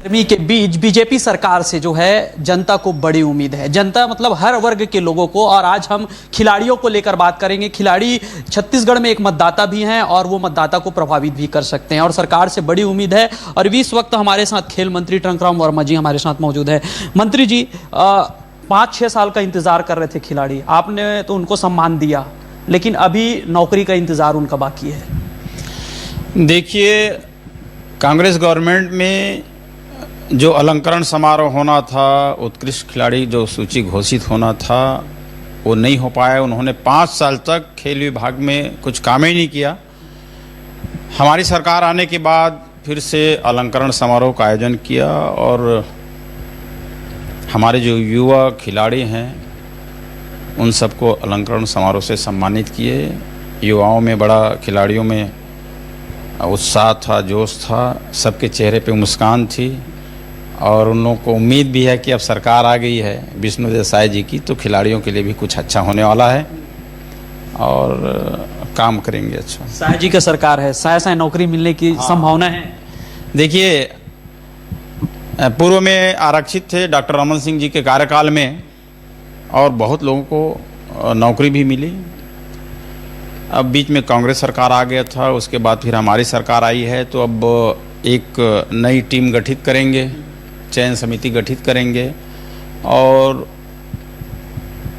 गर्मी के बीच बीजेपी सरकार से जो है जनता को बड़ी उम्मीद है। जनता मतलब हर वर्ग के लोगों को। और आज हम खिलाड़ियों को लेकर बात करेंगे। खिलाड़ी छत्तीसगढ़ में एक मतदाता भी हैं और वो मतदाता को प्रभावित भी कर सकते हैं और सरकार से बड़ी उम्मीद है। और इस वक्त हमारे साथ खेल मंत्री टंकराम वर्मा जी हमारे साथ मौजूद है। मंत्री जी, 5-6 साल का इंतजार कर रहे थे खिलाड़ी, आपने तो उनको सम्मान दिया, लेकिन अभी नौकरी का इंतजार उनका बाकी है। देखिए, कांग्रेस गवर्नमेंट में जो अलंकरण समारोह होना था, उत्कृष्ट खिलाड़ी जो सूची घोषित होना था, वो नहीं हो पाया। उन्होंने 5 साल तक खेल विभाग में कुछ काम ही नहीं किया। हमारी सरकार आने के बाद फिर से अलंकरण समारोह का आयोजन किया और हमारे जो युवा खिलाड़ी हैं उन सबको अलंकरण समारोह से सम्मानित किए। युवाओं में बड़ा, खिलाड़ियों में उत्साह था, जोश था, सबके चेहरे पे मुस्कान थी और उन लोगों को उम्मीद भी है कि अब सरकार आ गई है विष्णुदेव साय जी की, तो खिलाड़ियों के लिए भी कुछ अच्छा होने वाला है और काम करेंगे अच्छा। साय जी का सरकार है, साय नौकरी मिलने की संभावना है। देखिए, पूर्व में आरक्षित थे डॉक्टर रमन सिंह जी के कार्यकाल में और बहुत लोगों को नौकरी भी मिली। अब बीच में कांग्रेस सरकार आ गया था, उसके बाद फिर हमारी सरकार आई है, तो अब एक नई टीम गठित करेंगे, चयन समिति गठित करेंगे और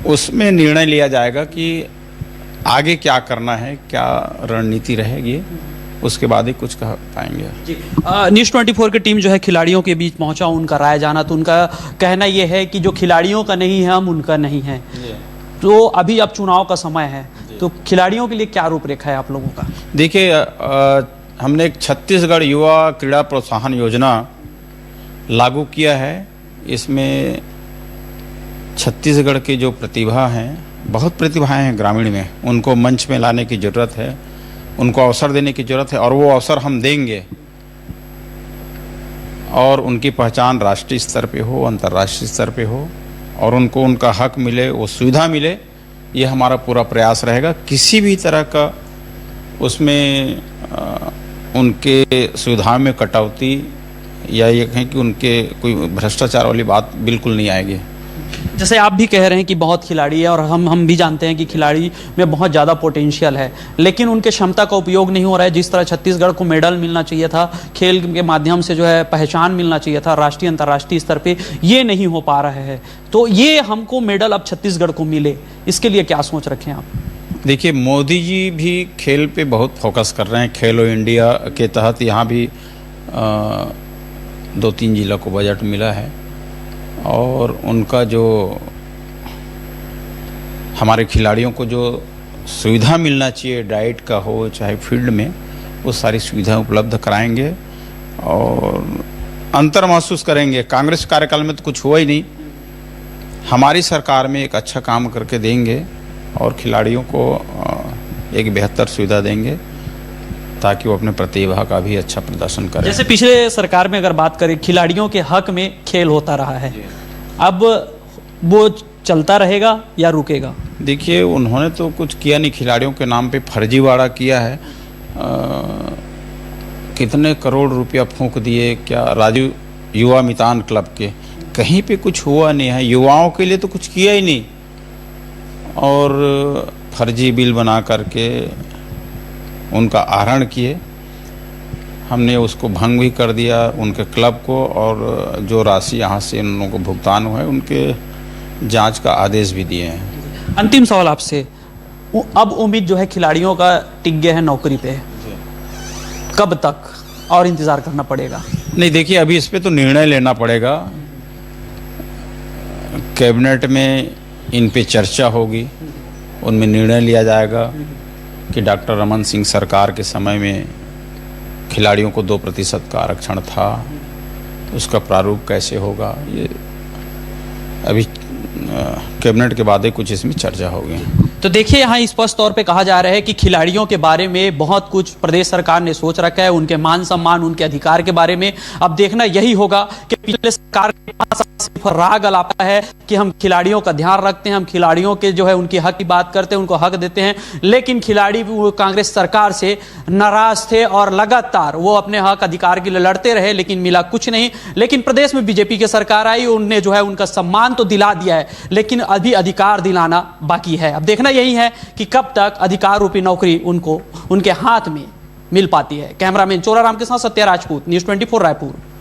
उसमें निर्णय लिया जाएगा कि आगे क्या करना है, क्या रणनीति रहेगी, उसके बाद ही कुछ कह पाएंगे। न्यूज़ 24 की टीम जो है खिलाड़ियों के बीच पहुंचा, उनका राय जाना, तो उनका कहना यह है कि जो खिलाड़ियों का नहीं है हम उनका नहीं है। तो अभी अब चुनाव का समय है, तो खिलाड़ियों के लिए क्या रूपरेखा है आप लोगों का? देखिए, हमने एक छत्तीसगढ़ युवा क्रीड़ा प्रोत्साहन योजना लागू किया है। इसमें छत्तीसगढ़ की जो प्रतिभा हैं, बहुत प्रतिभाएं हैं ग्रामीण में, उनको मंच में लाने की ज़रूरत है, उनको अवसर देने की ज़रूरत है और वो अवसर हम देंगे और उनकी पहचान राष्ट्रीय स्तर पे हो, अंतर्राष्ट्रीय स्तर पे हो और उनको उनका हक मिले, वो सुविधा मिले, ये हमारा पूरा प्रयास रहेगा। किसी भी तरह का उसमें उनके सुविधा में कटौती या ये कहें कि उनके कोई भ्रष्टाचार वाली बात बिल्कुल नहीं आएगी। जैसे आप भी कह रहे हैं कि बहुत खिलाड़ी है और हम भी जानते हैं कि खिलाड़ी में बहुत ज़्यादा पोटेंशियल है, लेकिन उनके क्षमता का उपयोग नहीं हो रहा है। जिस तरह छत्तीसगढ़ को मेडल मिलना चाहिए था, खेल के माध्यम से जो है पहचान मिलना चाहिए था राष्ट्रीय अंतर्राष्ट्रीय स्तर पे, ये नहीं हो पा रहा है। तो ये हमको मेडल अब छत्तीसगढ़ को मिले, इसके लिए क्या सोच रखे हैं आप? देखिए, मोदी जी भी खेल पे बहुत फोकस कर रहे हैं। खेलो इंडिया के तहत यहाँ भी 2-3 जिला को बजट मिला है और उनका जो हमारे खिलाड़ियों को जो सुविधा मिलना चाहिए, डाइट का हो चाहे फील्ड में, वो सारी सुविधा उपलब्ध कराएंगे और अंतर महसूस करेंगे। कांग्रेस कार्यकाल में तो कुछ हुआ ही नहीं, हमारी सरकार में एक अच्छा काम करके देंगे और खिलाड़ियों को एक बेहतर सुविधा देंगे ताकि वो अपने प्रतिभा का भी अच्छा प्रदर्शन करें। जैसे पिछले सरकार में अगर बात करें, खिलाड़ियों के हक में खेल होता रहा है, अब वो चलता रहेगा या रुकेगा? देखिए, उन्होंने तो कुछ किया नहीं, खिलाड़ियों के नाम पे फर्जीवाड़ा किया है। कितने करोड़ रुपया फूंक दिए, क्या राजीव युवा मितान क्लब के, कहीं पे कुछ हुआ नहीं है। युवाओं के लिए तो कुछ किया ही नहीं और फर्जी बिल बना करके उनका आहरण किए। हमने उसको भंग भी कर दिया उनके क्लब को और जो राशि यहाँ से उन लोगों को भुगतान हुआ है उनके जांच का आदेश भी दिए हैं। अंतिम सवाल आपसे, अब उम्मीद जो है खिलाड़ियों का टिक गया है नौकरी पे, कब तक और इंतजार करना पड़ेगा? नहीं, देखिए, अभी इस पे तो निर्णय लेना पड़ेगा। कैबिनेट में इन पे चर्चा होगी, उनमें निर्णय लिया जाएगा कि डॉक्टर रमन सिंह सरकार के समय में खिलाड़ियों को 2% का आरक्षण था, उसका प्रारूप कैसे होगा, ये अभी कैबिनेट के बाद ही कुछ इसमें चर्चा होगी। तो देखिए, यहाँ स्पष्ट तौर पे कहा जा रहा है कि खिलाड़ियों के बारे में बहुत कुछ प्रदेश सरकार ने सोच रखा है, उनके मान सम्मान, उनके अधिकार के बारे में। अब देखना यही होगा कि पिछले सरकार के पास सिर्फ राग अलापा है कि हम खिलाड़ियों का ध्यान रखते हैं, हम खिलाड़ियों के जो है उनकी हक की बात करते हैं, उनको हक देते हैं, लेकिन खिलाड़ी कांग्रेस सरकार से नाराज थे और लगातार वो अपने हक अधिकार के लिए लड़ते रहे, लेकिन मिला कुछ नहीं। लेकिन प्रदेश में बीजेपी की सरकार आई, उनने जो है उनका सम्मान तो दिला दिया है, लेकिन अभी अधिकार दिलाना बाकी है। अब देखना यही है कि कब तक अधिकार रूपी नौकरी उनको उनके हाथ में मिल पाती है। कैमरामैन चोराराम के साथ सत्या राजपूत, न्यूज़ 24 रायपुर।